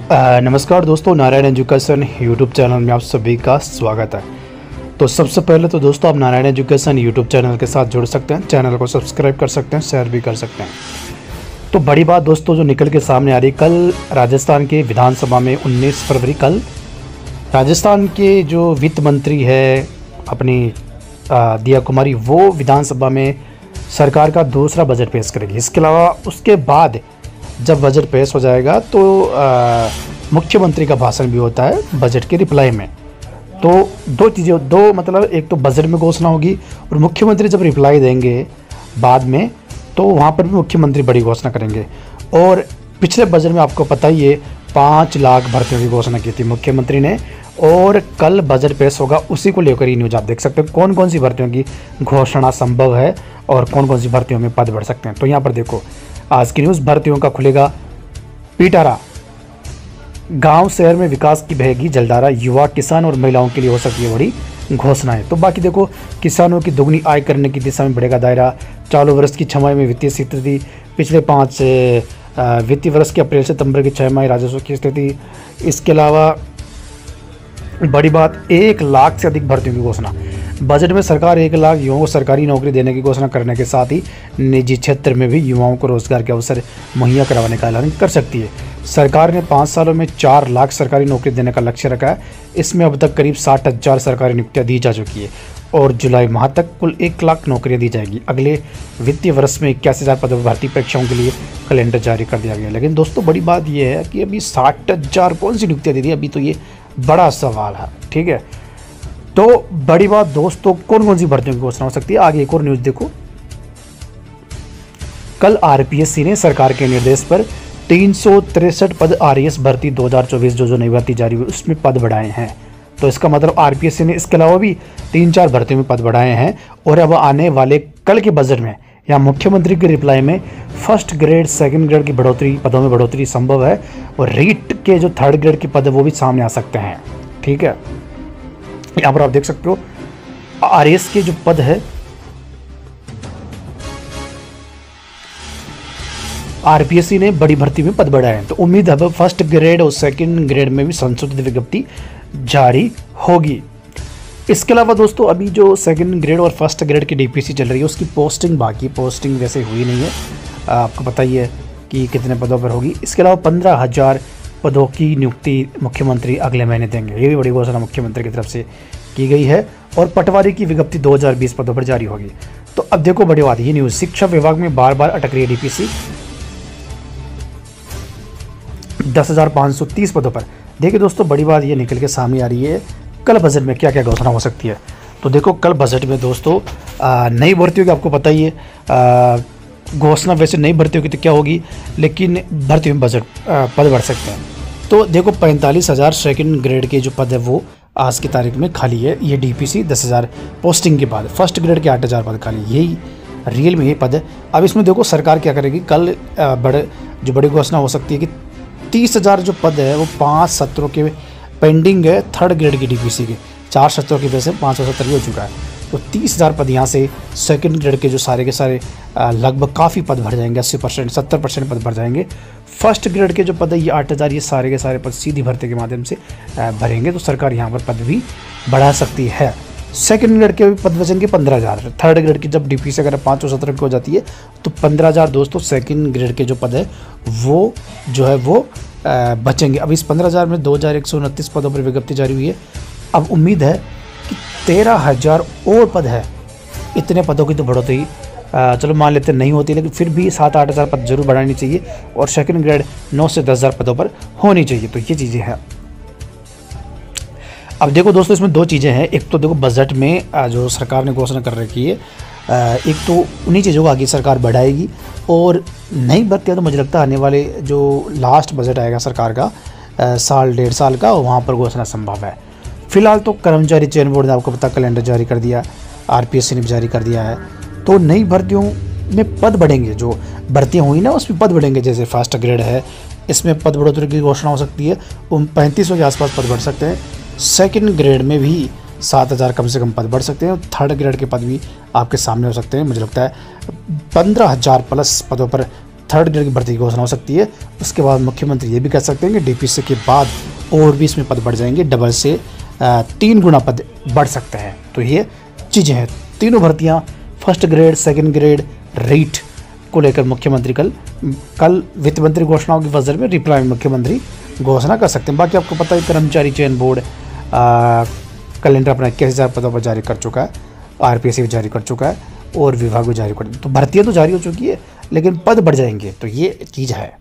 नमस्कार दोस्तों, Narayan education YouTube channel में आप सभी का स्वागत है। तो सबसे पहले तो दोस्तों आप नारायण एजुकेशन यूट्यूब चैनल के साथ जुड़ सकते हैं, चैनल को सब्सक्राइब कर सकते हैं, शेयर भी कर सकते हैं। तो बड़ी बात दोस्तों जो निकल के सामने आ रही, कल राजस्थान के विधानसभा में 19 फरवरी कल राजस्थान के जो वित्त मंत्री है अपनी दिया कुमारी, वो विधानसभा में सरकार का दूसरा बजट पेश करेगी। इसके अलावा उसके बाद जब बजट पेश हो जाएगा तो मुख्यमंत्री का भाषण भी होता है बजट के रिप्लाई में। तो दो मतलब एक तो बजट में घोषणा होगी और मुख्यमंत्री जब रिप्लाई देंगे बाद में तो वहाँ पर भी मुख्यमंत्री बड़ी घोषणा करेंगे। और पिछले बजट में आपको पता ही है 5 लाख भर्तियों की घोषणा की थी मुख्यमंत्री ने, और कल बजट पेश होगा, उसी को लेकर ही न्यूज़ आप देख सकते हैं कौन कौन सी भर्तियों की घोषणा संभव है और कौन कौन सी भर्तियों में पद बढ़ सकते हैं। तो यहाँ पर देखो आज की न्यूज़, भर्तियों का खुलेगा पिटारा, गांव शहर में विकास की बहेगी जलधारा, युवा किसान और महिलाओं के लिए हो सकती है बड़ी घोषणाएं। तो बाकी देखो, किसानों की दुगनी आय करने की दिशा में बढ़ेगा दायरा, चालू वर्ष की छमाही में वित्तीय स्थिति, पिछले 5 वित्तीय वर्ष के अप्रैल से सितंबर की 6 माही राजस्व की स्थिति। इसके अलावा बड़ी बात, 1 लाख से अधिक भर्तियों की घोषणा। बजट में सरकार 1 लाख युवाओं को सरकारी नौकरी देने की घोषणा करने के साथ ही निजी क्षेत्र में भी युवाओं को रोजगार के अवसर मुहैया करवाने का ऐलान कर सकती है। सरकार ने 5 सालों में 4 लाख सरकारी नौकरी देने का लक्ष्य रखा है। इसमें अब तक करीब 60,000 सरकारी नियुक्तियां दी जा चुकी है और जुलाई माह तक कुल 1 लाख नौकरियां दी जाएगी। अगले वित्तीय वर्ष में 81,000 पदों पर भर्ती परीक्षाओं के लिए कैलेंडर जारी कर दिया गया। लेकिन दोस्तों बड़ी बात यह है कि अभी 60,000 कौन सी नियुक्तियाँ दे दी, अभी तो ये बड़ा सवाल है। ठीक है, तो बड़ी बात दोस्तों, कौन कौन सी भर्तियों की घोषणा हो सकती है। आगे एक और न्यूज़ देखो, कल आरपीएससी ने सरकार के निर्देश पर 363 पद आरएएस भर्ती 2024 जो नई भर्ती जारी हुई उसमें पद बढ़ाए हैं। तो इसका मतलब आरपीएससी ने इसके अलावा भी 3-4 भर्तियों में पद बढ़ाए हैं। और अब आने वाले कल के बजट में या मुख्यमंत्री के रिप्लाई में फर्स्ट ग्रेड सेकंड ग्रेड की बढ़ोतरी, पदों में बढ़ोतरी संभव है और रीट के जो 3rd ग्रेड के पद है वो भी सामने आ सकते हैं। ठीक है, यहाँ पर आप देख सकते हो आरएएस के जो पद है, आरपीएससी ने बड़ी भर्ती में पद बढ़ाए हैं। तो उम्मीद है फर्स्ट ग्रेड और सेकंड ग्रेड में भी संशोधित विज्ञप्ति जारी होगी। इसके अलावा दोस्तों अभी जो सेकंड ग्रेड और फर्स्ट ग्रेड की डीपीसी चल रही है उसकी पोस्टिंग बाकी, पोस्टिंग वैसे हुई नहीं है, आपको पता ही है कि कितने पदों पर होगी। इसके अलावा 15,000 पदों की नियुक्ति मुख्यमंत्री अगले महीने देंगे, ये भी बड़ी घोषणा मुख्यमंत्री की तरफ से की गई है। और पटवारी की विज्ञप्ति 2020 पदों पर जारी होगी। तो अब देखो बड़ी बात, ये न्यूज़, शिक्षा विभाग में बार बार अटक रही है डीपीसी 10,530 पदों पर। देखिए दोस्तों बड़ी बात ये निकल के सामने आ रही है, कल बजट में क्या क्या घोषणा हो सकती है। तो देखो कल बजट में दोस्तों नई भर्तियों की आपको पता ही है, घोषणा वैसे नई भर्तियों की तो क्या होगी, लेकिन भर्तियों में बजट पद बढ़ सकते हैं। तो देखो 45,000 सेकंड ग्रेड के जो पद है वो आज की तारीख में खाली है। ये डीपीसी 10,000 पोस्टिंग के बाद, फर्स्ट ग्रेड के 8,000 पद खाली, यही रियल में ये पद है। अब इसमें देखो सरकार क्या करेगी, कल बड़ी घोषणा हो सकती है कि 30,000 जो पद है वो 5 सत्रों के पेंडिंग है 3rd ग्रेड की डीपीसी के, 4 सत्रों की वजह से 570 हो चुका है। तो 30,000 पद यहाँ से सेकंड ग्रेड के जो सारे के सारे लगभग काफ़ी पद भर जाएंगे, 80% 70% पद भर जाएंगे। फर्स्ट ग्रेड के जो पद है ये 8,000, ये सारे के सारे पद सीधी भर्ती के माध्यम से भरेंगे। तो सरकार यहाँ पर पद भी बढ़ा सकती है। सेकंड ग्रेड के भी पद बचेंगे 15,000। 3rd ग्रेड की जब डीपीसी अगर 517 की हो जाती है तो 15,000 दोस्तों सेकंड ग्रेड के जो पद है वो जो है वो बचेंगे। अब इस 15,000 में 2,129 पदों पर विज्ञप्ति जारी हुई है। अब उम्मीद है कि 13,000 और पद है, इतने पदों की तो बढ़ोतरी चलो मान लेते नहीं होती, लेकिन फिर भी 7-8 हज़ार पद जरूर बढ़ानी चाहिए और सेकंड ग्रेड 9 से 10,000 पदों पर होनी चाहिए। तो ये चीज़ें हैं। अब देखो दोस्तों इसमें 2 चीज़ें हैं। एक तो देखो बजट में जो सरकार ने घोषणा कर रखी है, एक तो उन्हीं चीज़ों को आगे सरकार बढ़ाएगी और नई भर्तियाँ तो मुझे लगता है आने वाले जो लास्ट बजट आएगा सरकार का साल 1.5 साल का, वहाँ पर घोषणा संभव है। फिलहाल तो कर्मचारी चयन बोर्ड ने आपको पता कैलेंडर जारी कर दिया, आरपीएससी ने भी जारी कर दिया है। तो नई भर्तियों में पद बढ़ेंगे, जो भर्तियाँ हुई ना उसमें पद बढ़ेंगे। जैसे फर्स्ट ग्रेड है इसमें पद बढ़ोतरी की घोषणा हो सकती है, 3500 के आसपास पद बढ़ सकते हैं। सेकंड ग्रेड में भी 7,000 कम से कम पद बढ़ सकते हैं। 3rd ग्रेड के पद भी आपके सामने हो सकते हैं। मुझे लगता है 15,000 प्लस पदों पर 3rd ग्रेड की भर्ती की घोषणा हो सकती है। उसके बाद मुख्यमंत्री ये भी कह सकते हैं कि डीपीसी के बाद और भी इसमें पद बढ़ जाएंगे, डबल से 3 गुना पद बढ़ सकते हैं। तो ये चीज़ें हैं, तीनों भर्तियाँ 1st grade, 2nd grade, REET को लेकर मुख्यमंत्री कल वित्त मंत्री घोषणाओं की वजह में रिप्लाई में मुख्यमंत्री घोषणा कर सकते हैं। बाकी आपको पता है कर्मचारी चयन बोर्ड कैलेंडर अपना 21,000 पदों पर जारी कर चुका है, आरपीएससी भी जारी कर चुका है और विभाग भी जारी कर, तो भर्तियाँ तो जारी हो चुकी है लेकिन पद बढ़ जाएंगे, तो ये चीज़ है।